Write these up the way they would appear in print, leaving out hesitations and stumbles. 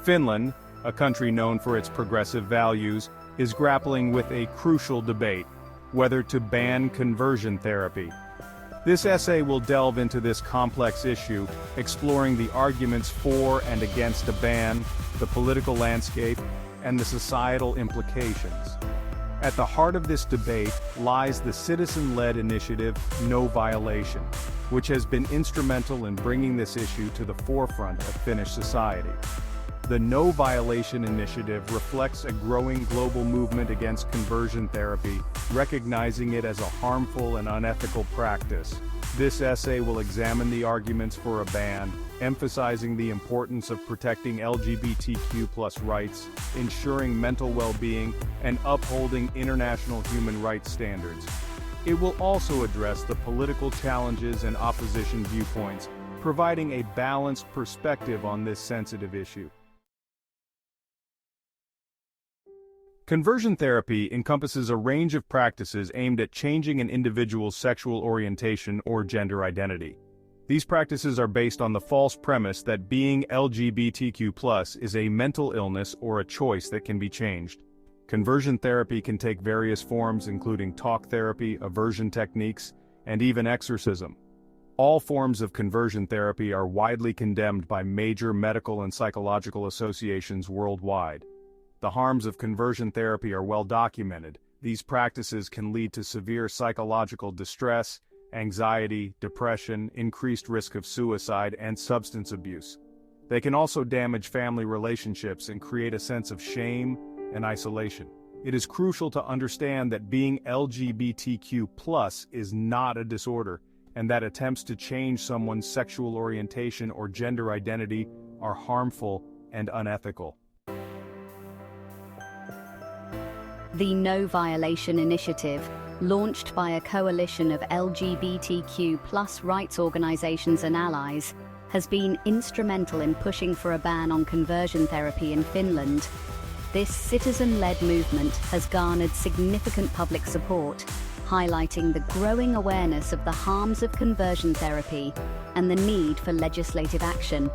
Finland, a country known for its progressive values, is grappling with a crucial debate: whether to ban conversion therapy. This essay will delve into this complex issue, exploring the arguments for and against a ban, the political landscape, and the societal implications. At the heart of this debate lies the citizen-led initiative No Violation, which has been instrumental in bringing this issue to the forefront of Finnish society. The No Violation initiative reflects a growing global movement against conversion therapy, recognizing it as a harmful and unethical practice. This essay will examine the arguments for a ban, emphasizing the importance of protecting LGBTQ+ rights, ensuring mental well-being, and upholding international human rights standards. It will also address the political challenges and opposition viewpoints, providing a balanced perspective on this sensitive issue. Conversion therapy encompasses a range of practices aimed at changing an individual's sexual orientation or gender identity. These practices are based on the false premise that being LGBTQ+ is a mental illness or a choice that can be changed. Conversion therapy can take various forms, including talk therapy, aversion techniques, and even exorcism. All forms of conversion therapy are widely condemned by major medical and psychological associations worldwide. The harms of conversion therapy are well documented. These practices can lead to severe psychological distress, anxiety, depression, increased risk of suicide, and substance abuse. They can also damage family relationships and create a sense of shame and isolation. It is crucial to understand that being LGBTQ+ is not a disorder, and that attempts to change someone's sexual orientation or gender identity are harmful and unethical. The No Violation initiative, launched by a coalition of LGBTQ+ rights organizations and allies, has been instrumental in pushing for a ban on conversion therapy in Finland. This citizen-led movement has garnered significant public support, highlighting the growing awareness of the harms of conversion therapy and the need for legislative action.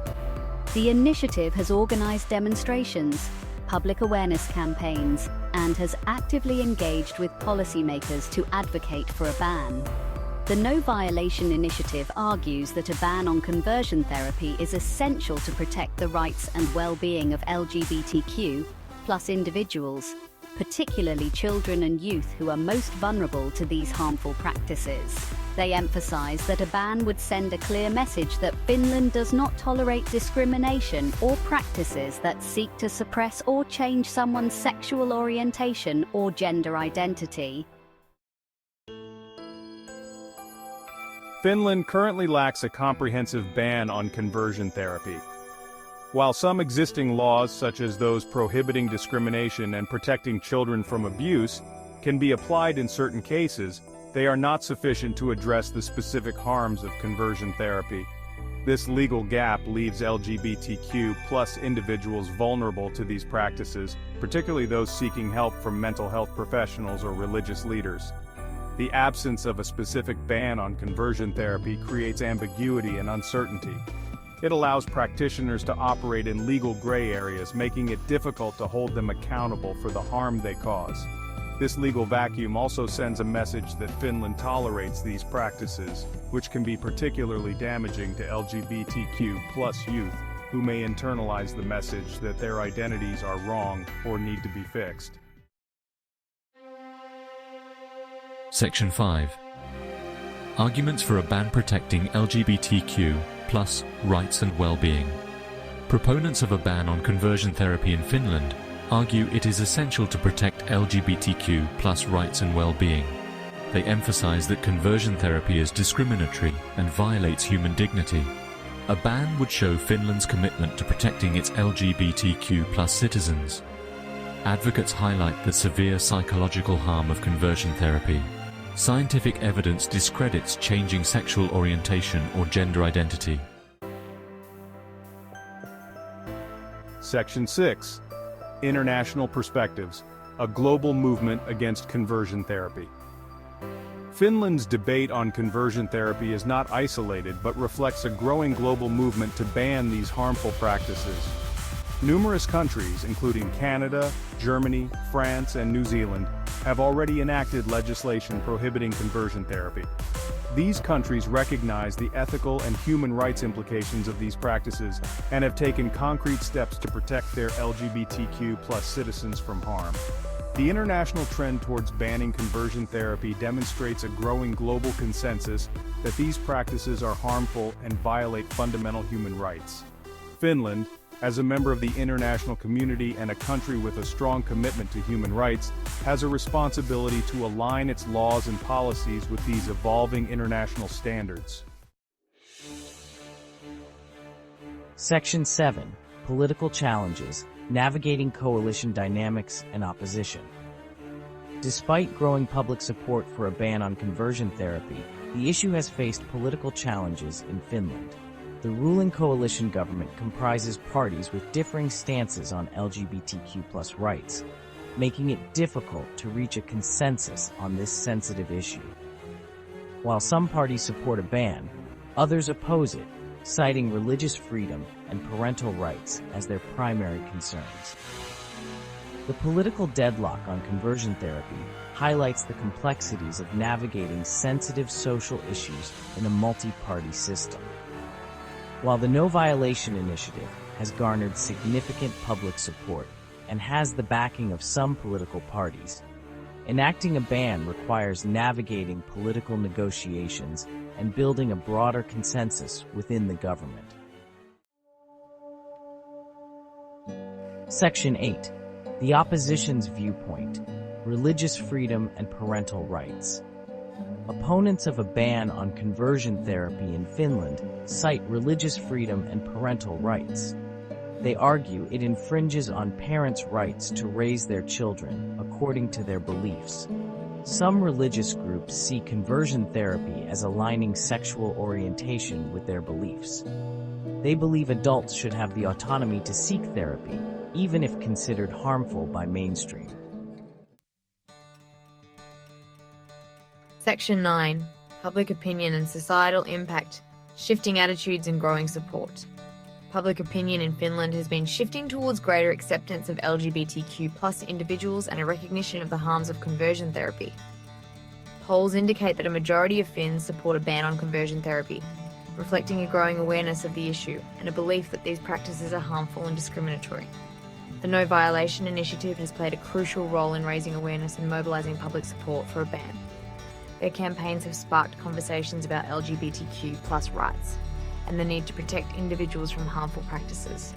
The initiative has organized demonstrations, public awareness campaigns, and has actively engaged with policymakers to advocate for a ban. The No Violation initiative argues that a ban on conversion therapy is essential to protect the rights and well-being of LGBTQ+ individuals, particularly children and youth who are most vulnerable to these harmful practices. They emphasize that a ban would send a clear message that Finland does not tolerate discrimination or practices that seek to suppress or change someone's sexual orientation or gender identity. Finland currently lacks a comprehensive ban on conversion therapy. While some existing laws, such as those prohibiting discrimination and protecting children from abuse, can be applied in certain cases, they are not sufficient to address the specific harms of conversion therapy. This legal gap leaves LGBTQ+ individuals vulnerable to these practices, particularly those seeking help from mental health professionals or religious leaders. The absence of a specific ban on conversion therapy creates ambiguity and uncertainty. It allows practitioners to operate in legal gray areas, making it difficult to hold them accountable for the harm they cause. This legal vacuum also sends a message that Finland tolerates these practices, which can be particularly damaging to LGBTQ+ youth, who may internalize the message that their identities are wrong or need to be fixed. Section 5. Arguments for a ban protecting LGBTQ+ rights and well-being. Proponents of a ban on conversion therapy in Finland argue it is essential to protect LGBTQ+ rights and well-being. They emphasize that conversion therapy is discriminatory and violates human dignity. A ban would show Finland's commitment to protecting its LGBTQ+ citizens. Advocates highlight the severe psychological harm of conversion therapy. Scientific evidence discredits changing sexual orientation or gender identity. Section 6. International Perspectives, a global movement against conversion therapy. Finland's debate on conversion therapy is not isolated but reflects a growing global movement to ban these harmful practices. Numerous countries, including Canada, Germany, France, and New Zealand, have already enacted legislation prohibiting conversion therapy. These countries recognize the ethical and human rights implications of these practices and have taken concrete steps to protect their LGBTQ+ citizens from harm. The international trend towards banning conversion therapy demonstrates a growing global consensus that these practices are harmful and violate fundamental human rights. Finland, as a member of the international community and a country with a strong commitment to human rights, has a responsibility to align its laws and policies with these evolving international standards. Section 7. Political Challenges, Navigating Coalition Dynamics and Opposition. Despite growing public support for a ban on conversion therapy, the issue has faced political challenges in Finland. The ruling coalition government comprises parties with differing stances on LGBTQ+ rights, making it difficult to reach a consensus on this sensitive issue. While some parties support a ban, others oppose it, citing religious freedom and parental rights as their primary concerns. The political deadlock on conversion therapy highlights the complexities of navigating sensitive social issues in a multi-party system. While the No Violation Initiative has garnered significant public support and has the backing of some political parties, enacting a ban requires navigating political negotiations and building a broader consensus within the government. Section 8. The Opposition's Viewpoint, Religious Freedom and Parental Rights. Opponents of a ban on conversion therapy in Finland cite religious freedom and parental rights. They argue it infringes on parents' rights to raise their children according to their beliefs. Some religious groups see conversion therapy as aligning sexual orientation with their beliefs. They believe adults should have the autonomy to seek therapy, even if considered harmful by mainstream. Section 9. Public Opinion and Societal Impact, Shifting Attitudes and Growing Support. Public opinion in Finland has been shifting towards greater acceptance of LGBTQ+ individuals and a recognition of the harms of conversion therapy. Polls indicate that a majority of Finns support a ban on conversion therapy, reflecting a growing awareness of the issue and a belief that these practices are harmful and discriminatory. The No Violation Initiative has played a crucial role in raising awareness and mobilising public support for a ban. Their campaigns have sparked conversations about LGBTQ+ rights and the need to protect individuals from harmful practices.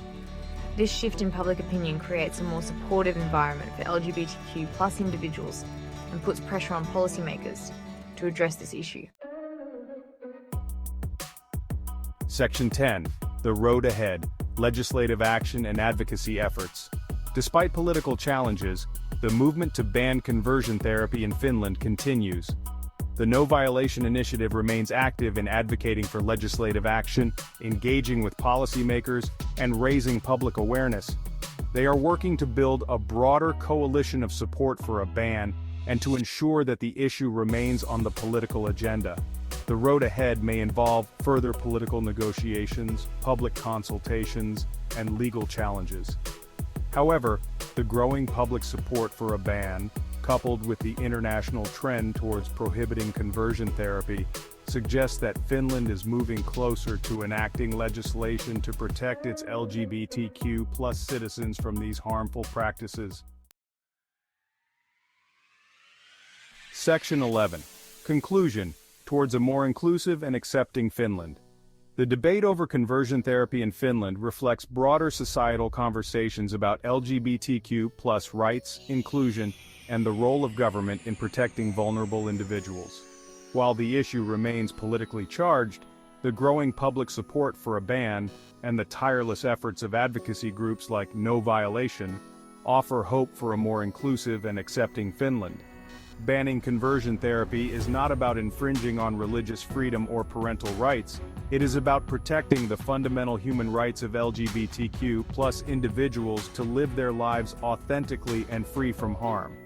This shift in public opinion creates a more supportive environment for LGBTQ+ individuals and puts pressure on policymakers to address this issue. Section 10. The Road Ahead, Legislative Action and Advocacy Efforts. Despite political challenges, the movement to ban conversion therapy in Finland continues. The No Violation Initiative remains active in advocating for legislative action, engaging with policymakers, and raising public awareness. They are working to build a broader coalition of support for a ban and to ensure that the issue remains on the political agenda. The road ahead may involve further political negotiations, public consultations, and legal challenges. However, the growing public support for a ban, coupled with the international trend towards prohibiting conversion therapy, suggests that Finland is moving closer to enacting legislation to protect its LGBTQ+ citizens from these harmful practices. Section 11. Conclusion. Towards a more inclusive and accepting Finland. The debate over conversion therapy in Finland reflects broader societal conversations about LGBTQ+ rights, inclusion, and the role of government in protecting vulnerable individuals. While the issue remains politically charged, the growing public support for a ban and the tireless efforts of advocacy groups like No Violation offer hope for a more inclusive and accepting Finland. Banning conversion therapy is not about infringing on religious freedom or parental rights. It is about protecting the fundamental human rights of LGBTQ+ individuals to live their lives authentically and free from harm.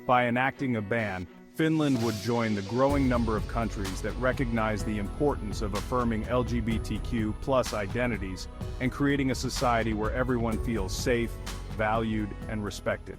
By enacting a ban, Finland would join the growing number of countries that recognize the importance of affirming LGBTQ+ identities and creating a society where everyone feels safe, valued, and respected.